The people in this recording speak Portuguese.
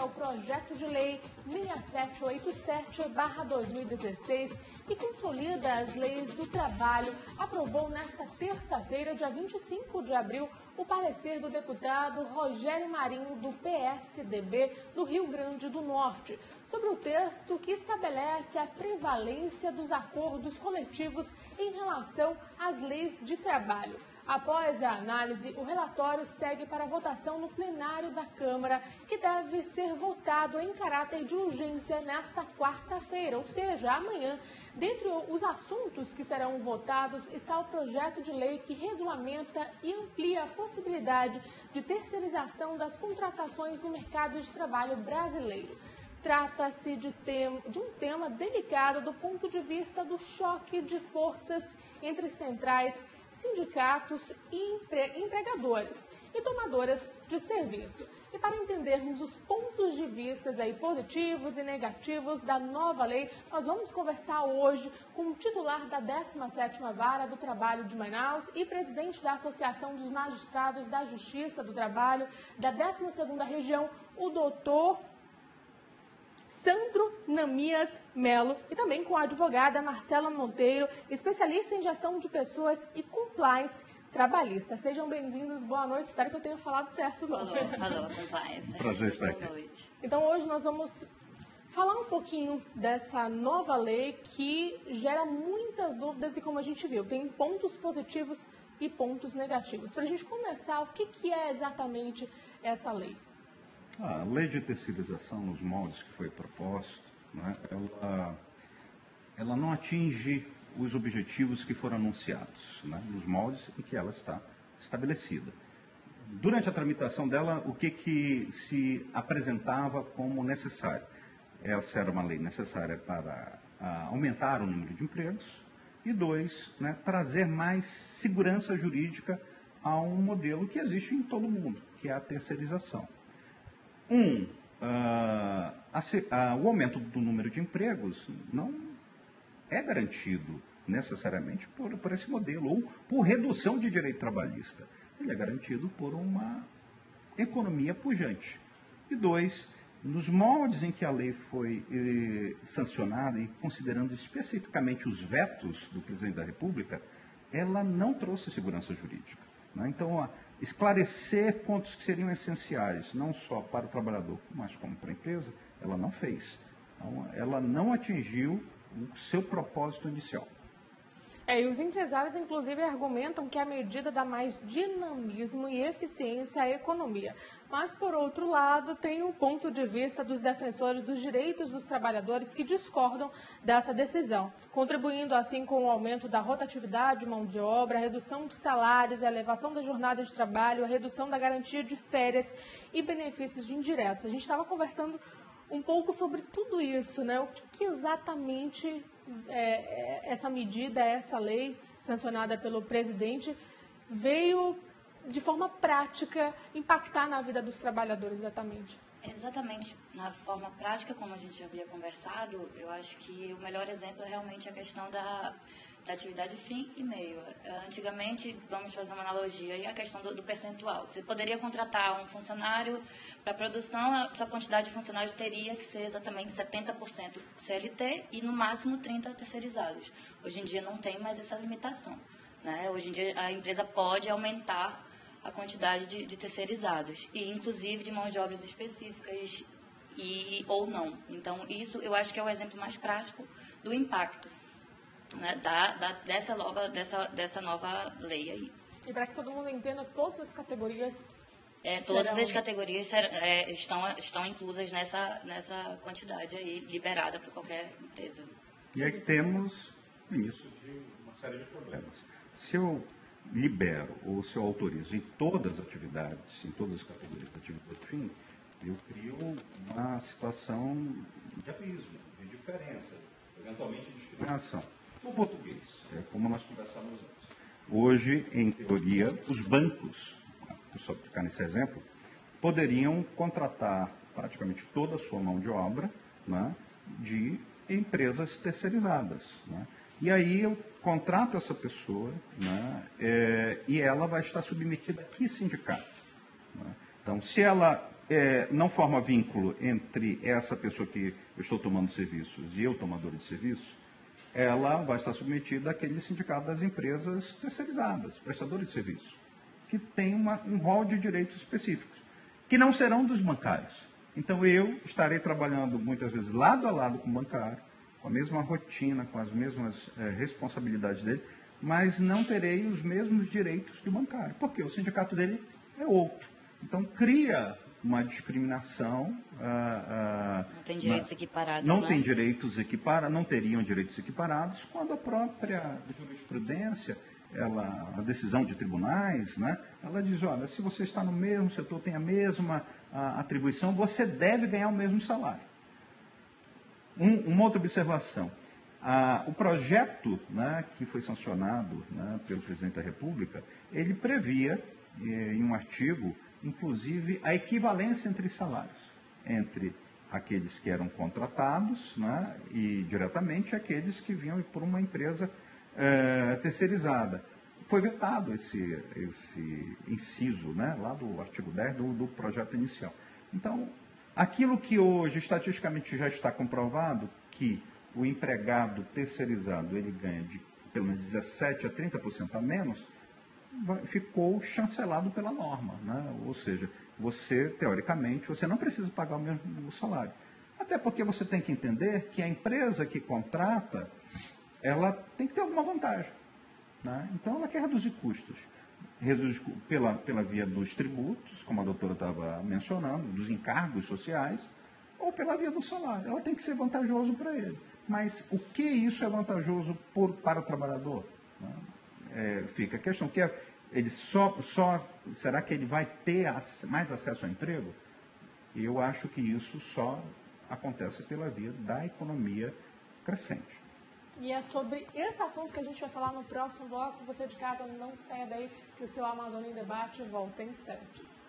é o projeto de lei 6787/2016, que consolida as leis do trabalho, aprovou nesta terça-feira, dia 25 de abril, o parecer do deputado Rogério Marinho, do PSDB do Rio Grande do Norte, sobre o texto que estabelece a prevalência dos acordos coletivos em relação às leis de trabalho. Após a análise, o relatório segue para votação no plenário da Câmara, que deve ser votado em caráter de urgência nesta quarta-feira, ou seja, amanhã. Dentre os assuntos que serão votados está o projeto de lei que regulamenta e amplia a possibilidade de terceirização das contratações no mercado de trabalho brasileiro. Trata-se de um tema delicado do ponto de vista do choque de forças entre centrais, sindicatos e empregadores e tomadoras de serviço. E para entendermos os pontos de vista positivos e negativos da nova lei, nós vamos conversar hoje com o titular da 17ª Vara do Trabalho de Manaus e presidente da Associação dos Magistrados da Justiça do Trabalho da 12ª Região, o doutor Sandro Namias Melo, e também com a advogada Marcela Monteiro, especialista em gestão de pessoas e compliance trabalhista. Sejam bem-vindos, boa noite, espero que eu tenha falado certo. Falou, compliance. Prazer estar aqui. Boa noite. Então hoje nós vamos falar um pouquinho dessa nova lei que gera muitas dúvidas e, como a gente viu, tem pontos positivos e pontos negativos. Para a gente começar, o que é exatamente essa lei? A lei de terceirização, nos moldes que foi proposto, né, ela não atinge os objetivos que foram anunciados, né, nos moldes em que ela está estabelecida. Durante a tramitação dela, o que se apresentava como necessário? Essa era uma lei necessária para aumentar o número de empregos e, dois, né, trazer mais segurança jurídica a um modelo que existe em todo o mundo, que é a terceirização. O aumento do número de empregos não é garantido necessariamente por esse modelo ou por redução de direito trabalhista. Ele é garantido por uma economia pujante. E dois, nos moldes em que a lei foi sancionada e considerando especificamente os vetos do presidente da República, ela não trouxe segurança jurídica, né? Então, esclarecer pontos que seriam essenciais, não só para o trabalhador, mas como para a empresa, ela não fez. Então, ela não atingiu o seu propósito inicial. E os empresários, inclusive, argumentam que a medida dá mais dinamismo e eficiência à economia. Mas, por outro lado, tem o ponto de vista dos defensores dos direitos dos trabalhadores que discordam dessa decisão, contribuindo assim com o aumento da rotatividade de mão de obra, a redução de salários, a elevação da jornada de trabalho, a redução da garantia de férias e benefícios de indiretos. A gente estava conversando um pouco sobre tudo isso, né? O que exatamente essa medida, essa lei sancionada pelo presidente veio de forma prática impactar na vida dos trabalhadores exatamente? Exatamente, na forma prática, como a gente já havia conversado, eu acho que o melhor exemplo é realmente a questão da atividade fim e meio. Antigamente, vamos fazer uma analogia, e a questão do percentual. Você poderia contratar um funcionário para produção, a sua quantidade de funcionários teria que ser exatamente 70% CLT e no máximo 30% terceirizados. Hoje em dia não tem mais essa limitação, né? Hoje em dia a empresa pode aumentar a quantidade de terceirizados e inclusive de mãos de obras específicas ou não. Então isso eu acho que é o exemplo mais prático do impacto, né, dessa nova lei aí. E para que todo mundo entenda, todas as categorias todas as categorias estão inclusas nessa quantidade aí, liberada para qualquer empresa. E aí temos o início de uma série de problemas. Se eu libero ou se eu autorizo em todas as atividades, em todas as categorias de atividade fim, eu crio uma situação de abismo, de diferença, eventualmente de discriminação. No português, é como nós conversamos antes. Hoje, em teoria, os bancos, só para ficar nesse exemplo, poderiam contratar praticamente toda a sua mão de obra, né, de empresas terceirizadas, né? E aí eu contrato essa pessoa, né, e ela vai estar submetida a que sindicato? Né? Então, se ela não forma vínculo entre essa pessoa que eu estou tomando serviços e eu, tomador de serviços, ela vai estar submetida àquele sindicato das empresas terceirizadas, prestadores de serviço, que tem um rol de direitos específicos, que não serão dos bancários. Então, eu estarei trabalhando muitas vezes lado a lado com o bancário, com a mesma rotina, com as mesmas responsabilidades dele, mas não terei os mesmos direitos do bancário, porque o sindicato dele é outro. Então, cria uma discriminação. Não tem direitos equiparados, não né? tem direitos equiparados, não teriam direitos equiparados, quando a própria jurisprudência, a decisão de tribunais, né, ela diz, olha, se você está no mesmo setor, tem a mesma atribuição, você deve ganhar o mesmo salário. Uma outra observação. O projeto, né, que foi sancionado, né, pelo presidente da República, ele previa, em um artigo, inclusive, a equivalência entre salários, entre aqueles que eram contratados, né, e diretamente aqueles que vinham por uma empresa terceirizada. Foi vetado esse inciso, né, lá do artigo 10 do projeto inicial. Então, aquilo que hoje, estatisticamente, já está comprovado, que o empregado terceirizado ele ganha de pelo menos 17% a 30% a menos, ficou chancelado pela norma, né? Ou seja, você, teoricamente, você não precisa pagar o mesmo salário. Até porque você tem que entender que a empresa que contrata, ela tem que ter alguma vantagem, né? Então, ela quer reduzir custos. Reduzir pela via dos tributos, como a doutora estava mencionando, dos encargos sociais, ou pela via do salário. Ela tem que ser vantajoso para ele. Mas o que isso é vantajoso para o trabalhador? Né? Fica a questão, que ele será que ele vai ter mais acesso ao emprego? Eu acho que isso só acontece pela via da economia crescente. E é sobre esse assunto que a gente vai falar no próximo bloco. Você de casa não saia daí, que o seu Amazônia em Debate volta em instantes.